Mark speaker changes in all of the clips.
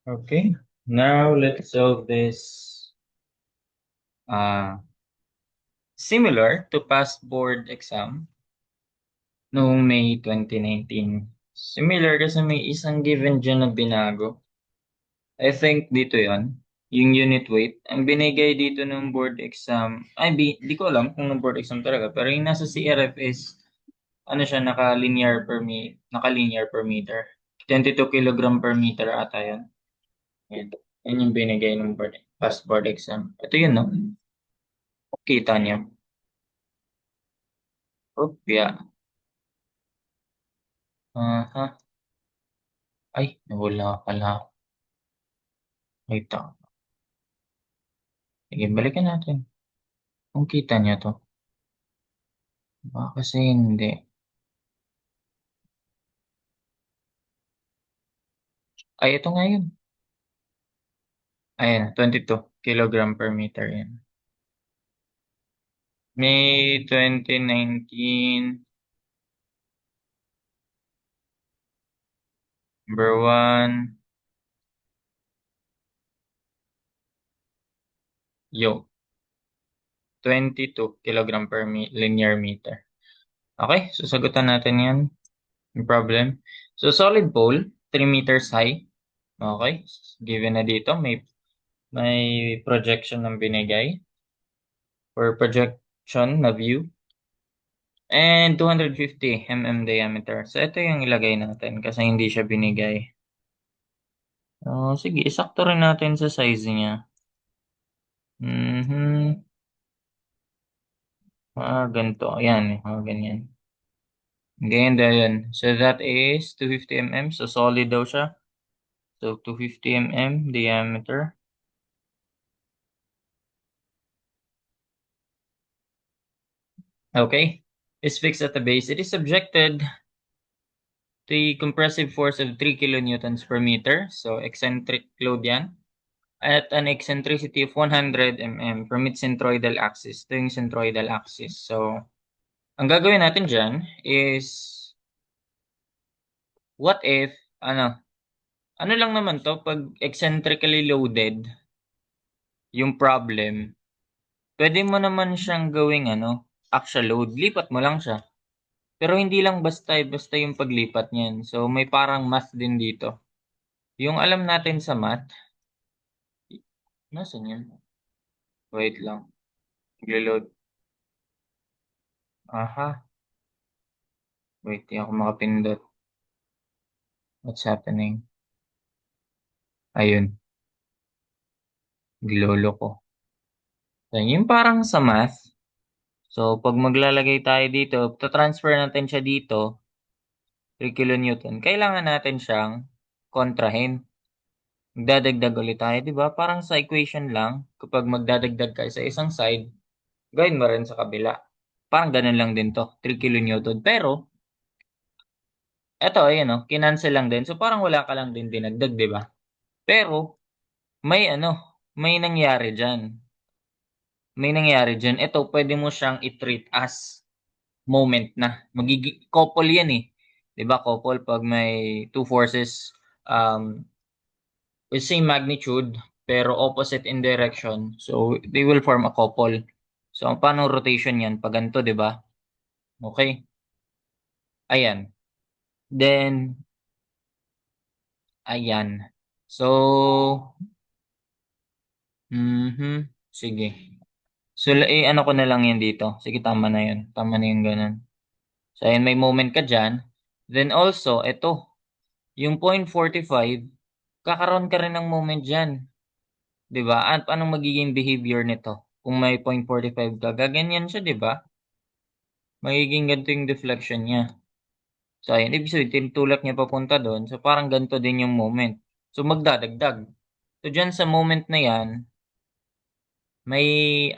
Speaker 1: Okay, now let's solve this similar to past board exam noong May 2019. Similar kasi may isang given dyan na binago. I think dito yon yung unit weight. Ang binigay dito ng board exam, di ko alam kung ng board exam talaga, pero yung nasa CRF is, ano siya, naka-linear per meter. 22 kilogram per meter ata yun. Yan. Yan yung binigay ng past board exam. Ito yun, no? Kita niyo. Opya. Aha. Ay, nawala pala. Wait lang. Sige, balikan natin. Kung kita niyo to. Baka kasi hindi. Ay, ito nga yun. Ayan, 22 kilogram per meter yan. May 2019, number 1, yo, 22 kilogram per linear meter. Okay, so sagutan natin yan. No problem. So, solid pole, 3 meters high. Okay, given na dito, may projection ng binigay or projection na view. And 250 mm diameter. So, ito yung ilagay natin kasi hindi siya binigay. Sige, isakto rin natin sa size niya. Mhm. Ganito. Ayan, ganyan. Ganyan daw yun. So, that is 250 mm. So, solid daw siya. So, 250 mm diameter. Okay. Is fixed at the base. It is subjected to a compressive force of 3 kilonewtons per meter. So, eccentric load yan. At an eccentricity of 100 mm from its centroidal axis. Ito yung centroidal axis. So, ang gagawin natin dyan is, what if, ano lang naman to, pag eccentrically loaded, yung problem, pwede mo naman siyang gawing, axial load. Lipat mo lang siya. Pero hindi lang basta yung paglipat niyan. So, may parang math din dito. Yung alam natin sa math, nasaan yun? Wait lang. Naglo-load. Aha. Wait, di ako makapindot. What's happening? Ayun. Glolo ko. So, yung parang sa math. So, pag maglalagay tayo dito, transfer natin siya dito, 3 kilonewton. Kailangan natin siyang kontrahin. Magdadagdag ulit tayo, di ba? Parang sa equation lang, kapag magdadagdag ka sa isang side, gawin mo rin sa kabila. Parang ganun lang din to, 3 kilonewton. Pero, eto, ayan o, kinancel lang din. So, parang wala ka lang din dinagdag, di ba? Pero, may may nangyari dyan. May nangyari dyan. Ito, pwede mo siyang i-treat as moment na. Magiging couple yan eh. 'Di ba couple pag may two forces um with same magnitude pero opposite in direction. So they will form a couple. So paano rotation yan pag ganito, 'di ba? Okay. Ayan. Then ayan. So sige. So ano ko na lang yan dito. Sige, tama na 'yun. Tama na 'yung ganun. So ayan, may moment ka diyan. Then also, ito, yung 0.45, kakaroon ka rin ng moment diyan. 'Di ba? At anong magiging behavior nito? Kung may 0.45 ka, gaganyan siya, 'di ba? Magiging ganito yung deflection niya. So, ayun, ibig sabihin, tinutulak niya papunta doon. So, parang ganito din yung moment. So, magdadagdag. So, dyan sa moment na yan, may,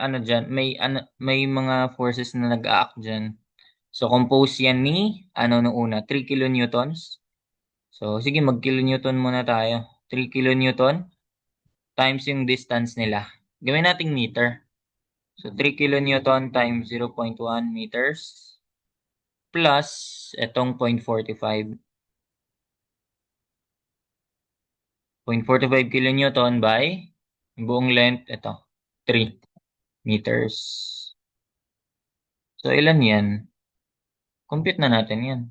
Speaker 1: may mga forces na nag-act dyan. So, compose yan ni, nung una, 3 kilonewtons. So, sige, mag-kilonewton muna tayo. 3 kilonewton times yung distance nila. Gawin nating meter. So, 3 kilonewton times 0.1 meters plus itong 0.45. 0.45 kilonewton by yung buong length, ito, 3 meters. So, ilan yan? Compute na natin yan.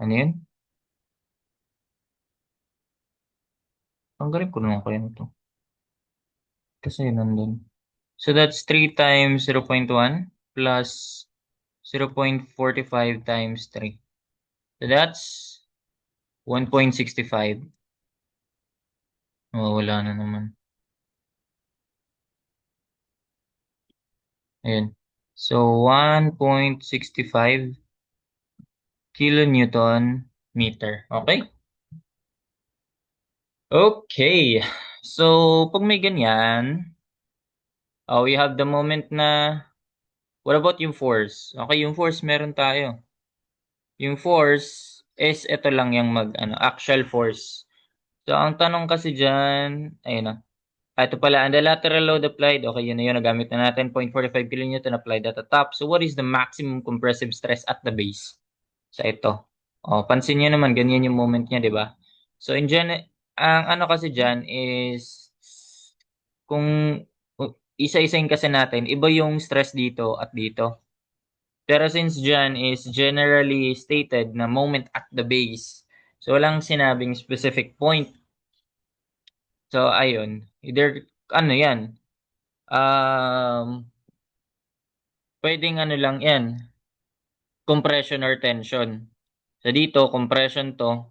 Speaker 1: Ano yun? Tanggalin ko naman kayo nito. Kasi yun nandun. So, that's 3 times 0.1 plus 0.45 times 3. So, that's 1.65. Wala na naman. Ayun. So, 1.65 kilonewton meter. Okay? Okay. So, pag may ganyan, we have the moment na, what about yung force? Okay, yung force meron tayo. Yung force is ito lang yung actual force. So, ang tanong kasi dyan, ayun na. Ito pala, and the lateral load applied, okay, yun na yun, nagamit na natin, 0.45 kilonewton applied at the top. So, what is the maximum compressive stress at the base? Sa ito. Pansin niyo naman, ganyan yung moment niya, di ba? So, ang ano kasi dyan is, kung isa-isahin kasi natin, iba yung stress dito at dito. Pero since dyan is generally stated na moment at the base, so walang sinabing specific point. So, ayun. Either, ano yan, pwedeng ano lang yan, compression or tension. So, dito, compression to.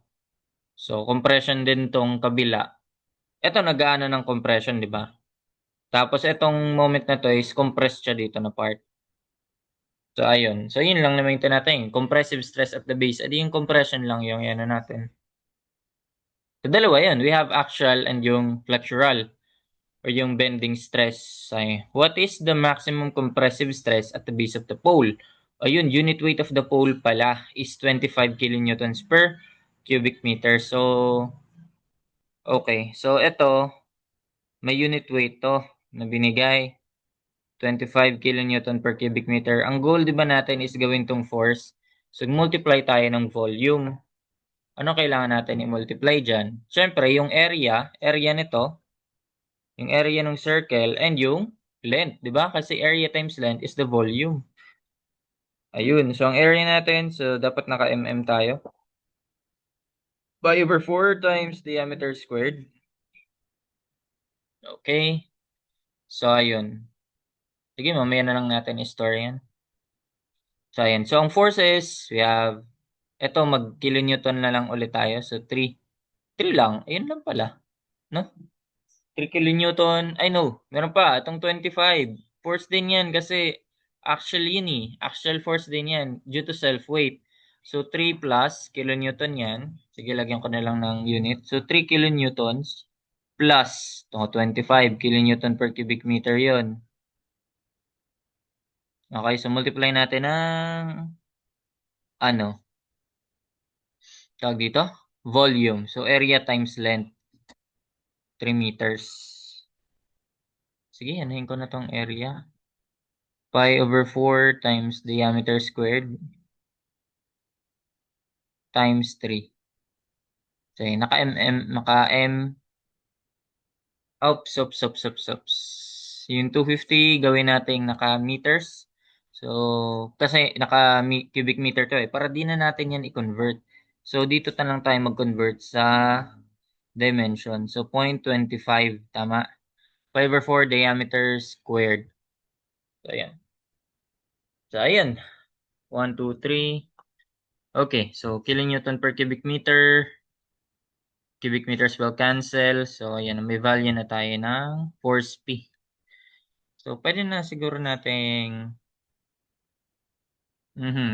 Speaker 1: So, compression din tong kabila. Ito, nag-aano ng compression, di ba? Tapos, itong moment na to is compressed siya dito na part. So, ayun. So, yun lang naman yung natin. Compressive stress at the base. Adi yung compression lang yung ano natin. So, dalawa yun. We have axial and yung flexural or yung bending stress. Ay, what is the maximum compressive stress at the base of the pole? Ayun, unit weight of the pole pala is 25 kilonewtons per cubic meter. So, okay. So, ito, may unit weight to na binigay. 25 kilonewton per cubic meter. Ang goal, di ba natin, is gawin tong force. So, multiply tayo ng volume. Ano kailangan natin i-multiply dyan? Siyempre, yung area nito, yung area ng circle, and yung length, di ba? Kasi area times length is the volume. Ayun. So, ang area natin, so dapat naka-mm tayo. Pi over 4 times diameter squared. Okay. So, ayun. Sige, mamaya na lang natin i-store yan. So, ayan. So, ang forces, we have, eto, mag-kilonewton na lang ulit tayo. So, 3. 3 lang. Ayun lang pala. No? 3 kilonewton. Ay, no. Meron pa. Itong 25. Force din yan kasi actual yun eh. Actual force din yan due to self-weight. So, 3 plus kilonewton yan. Sige, lagyan ko na lang ng unit. So, 3 kilonewtons plus 25 kilonewton per cubic meter yon. Okay, so multiply natin ng ano? Tawag dito? Volume. So, area times length. 3 meters. Sige, anahin ko na tong area. Pi over 4 times diameter squared times 3. So, naka-M. Oops. Yung 250, gawin natin naka-meters. So, kasi naka-cubic meter to eh. Para di na natin yan i-convert. So, dito na lang tayo mag-convert sa dimension. So, 0.25, tama? 5 over 4 diameter squared. So, ayan. So, ayan. 1, 2, 3. Okay, so kilonewton per cubic meter. Cubic meters will cancel. So, ayan, may value na tayo ng force P. So, pwede na siguro nating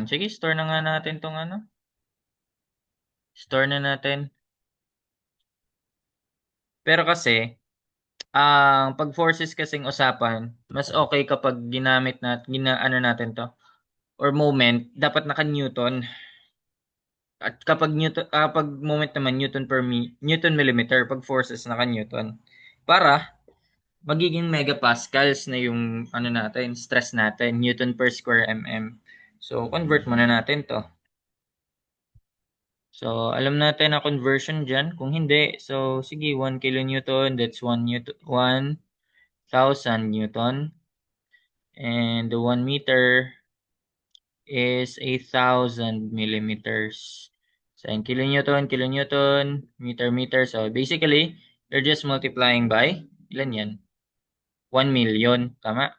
Speaker 1: sige, store na nga natin tong ano. Store na natin. Pero kasi, ang pag forces kasing usapan, mas okay kapag ginamit ano natin to or moment, dapat naka-newton. At kapag moment naman Newton millimeter, pag forces naka-newton. Para magiging megapascals na yung ano natin, stress natin, Newton per square mm. So, convert muna natin to. So, alam natin na conversion dyan. Kung hindi, so, sige, 1 kilonewton, that's 1,000 newton. And the 1 meter is 1,000 millimeters. So, in kilonewton, meter. So, basically, you're just multiplying by, ilan yan? 1 million, tama?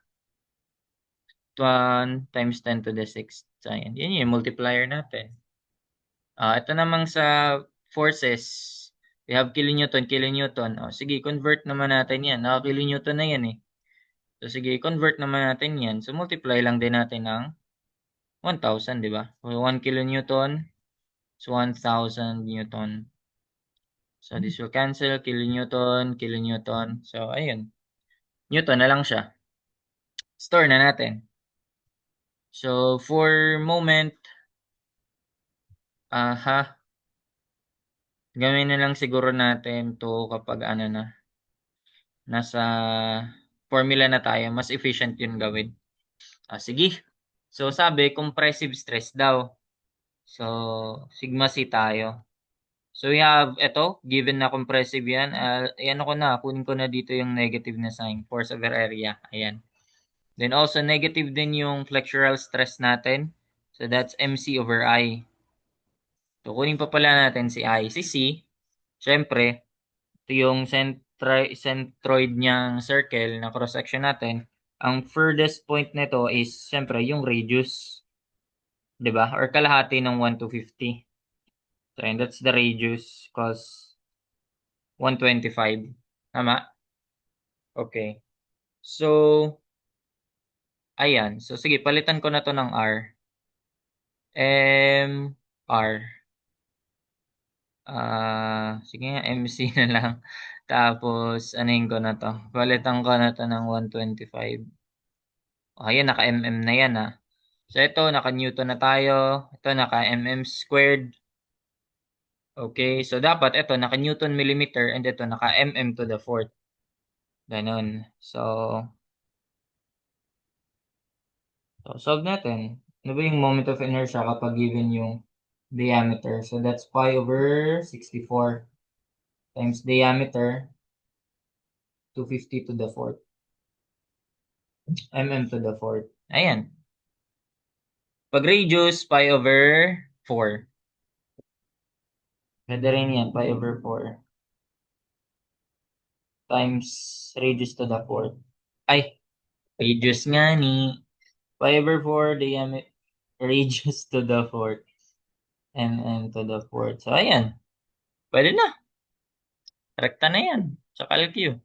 Speaker 1: 1 times 10 to the 6th. So, yan yung multiplier natin. Ito namang sa forces, we have kilonewton. Sige, convert naman natin yan. Kilonewton na yan eh. So, sige, convert naman natin yan. So, multiply lang din natin ng 1,000, di ba? So, 1 kilonewton is 1,000 newton. So, this will cancel. Kilonewton. So, ayun. Newton na lang siya. Store na natin. So, for moment, gawin na lang siguro natin to kapag ano na, nasa formula na tayo, mas efficient yun gawin. Sige. So, sabi, compressive stress daw. So, sigma C tayo. So, we have, ito, given na compressive yan. Ayan ako na, kunin ko na dito yung negative na sign, force over area. Ayan. Then also, negative din yung flexural stress natin. So, that's MC over I. So, kunin pa pala natin si I. Si C, syempre, ito yung centroid niyang circle na cross-section natin. Ang furthest point nito is, syempre, yung radius. 'Di ba? Or kalahati ng 1 to 50. So, and that's the radius cos 125. Tama? Okay. So, ayan. So, sige, palitan ko na to ng R. R. Sige nga, MC na lang. Tapos, anuhin ko na to. Palitan ko na to ng 125. Ayan, naka-mm na yan So, ito, naka-Newton na tayo. Ito, naka-mm squared. Okay, so dapat ito, naka-Newton millimeter and ito, naka-mm to the fourth. Ganon. So, solve natin. Ano ba yung moment of inertia kapag given yung diameter? So, that's pi over 64 times diameter 250 to the fourth. Mm to the fourth. Ayan. Pag radius, pi over 4. Pwede rin yan, pi over 4 times radius to the fourth. Ay, radius nga ni. Pi over 4 diameter, radius to the fourth. Mm to the fourth. So, ayan. Pwede na. Rekta na yan. Sa calcu.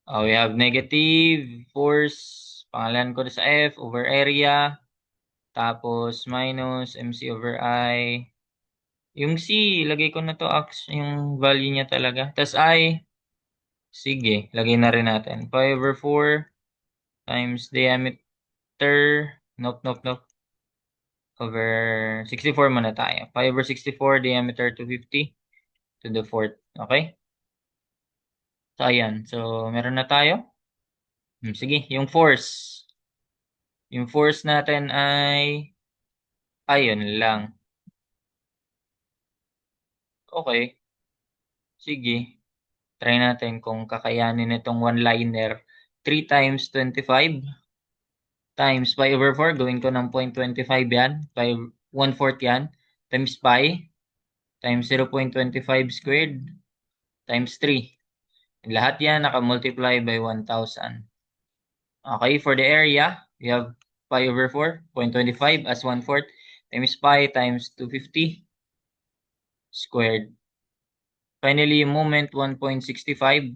Speaker 1: We have negative force. Pangalan ko sa F over area. Tapos, minus MC over I. Yung C, lagay ko na to yung value niya talaga. Tapos I, sige, lagay na rin natin. Pi over 4 times diameter. Nope. Over 64 muna tayo. Pi over 64, diameter 250 to the fourth. Okay? So, ayan. So, meron na tayo. Sige, yung force. Yung force natin ay, ayun lang. Okay. Sige. Try natin kung kakayanin itong one-liner. 3 times 25 times pi over 4. Gawin ko ng 0.25 yan. Pi 1/4 yan. Times pi. Times 0.25 squared. Times 3. Lahat yan naka-multiply by 1,000. Okay, for the area, we have pi over 4, 0.25 as 1/4 times pi times 250 squared. Finally, yung moment, 1.65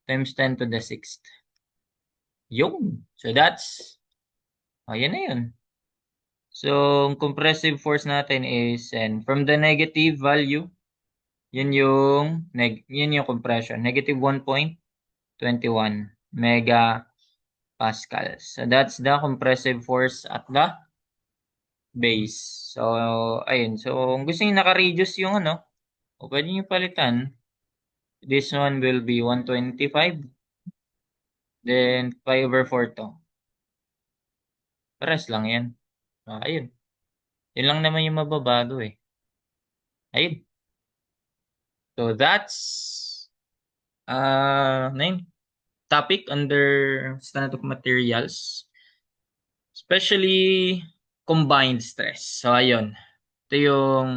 Speaker 1: times 10 to the 6th. Yun. So, that's, ayan na yun. So, ang compressive force natin is, and from the negative value, yun yung compression. Negative 1.21 megapascals. So, that's the compressive force at the base. So, ayun. So, kung gusto nyo naka-reduce yung o pwede nyo palitan. This one will be 125. Then, pi over 4 to. Pares lang yan. Ayun. Yun lang naman yung mababago eh. Ayun. So that's nine topic under standard of materials, especially combined stress. So ayun. Ito yung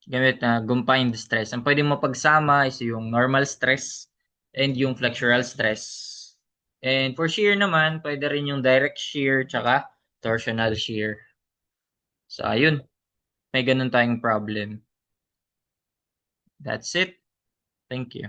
Speaker 1: gamit na combined stress. Ang pwede mo pagsama is yung normal stress and yung flexural stress. And for shear naman, pwede rin yung direct shear tsaka torsional shear. So ayun, may ganun tayong problem. That's it. Thank you.